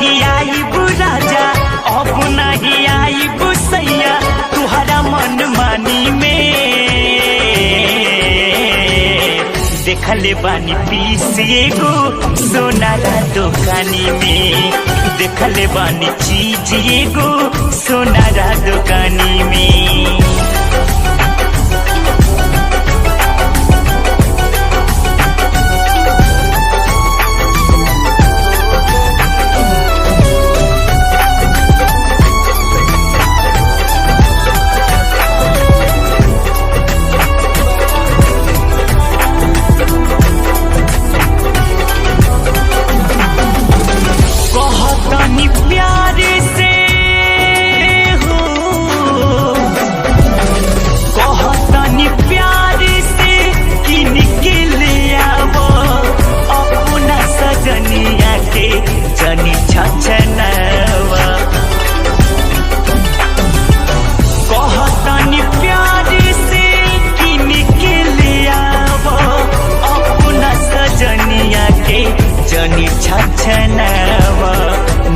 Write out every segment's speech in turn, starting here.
नहीं आईब राजा, अब नहीं आईब सैया तुहरा मन मानी में। देखले बानी पीस एगो सोनारा दुकानी में, देखले बानी चीज एगो सोनारा दुकानी में। जनी छछनवा कहतनी प्यार से किन के ले आवो अपना सजनिया के जनी छछनवा।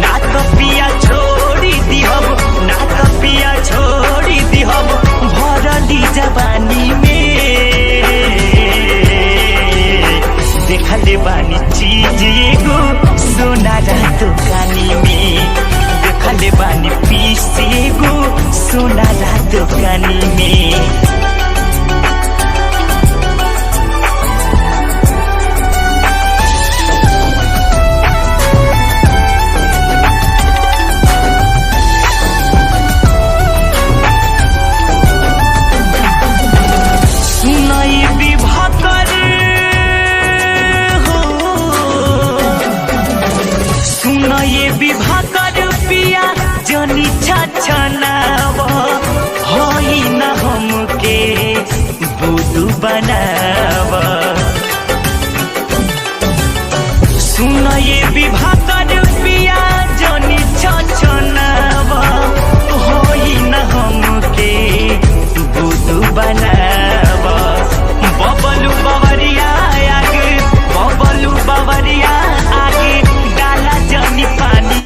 ना तो पिया छोड़ी दिहब, ना तो पिया छोड़ी दिहब भरली जवानी में। देखले बानी चीज एगो सोनारा दुकानी में, देखले बानी पीस एगो सोनारा दुकानी में। ये विवाह कर पिया जनी छछनाव, होई न हमके बुदू बनाव। सुन ये विवाह कर पिया जनी छछ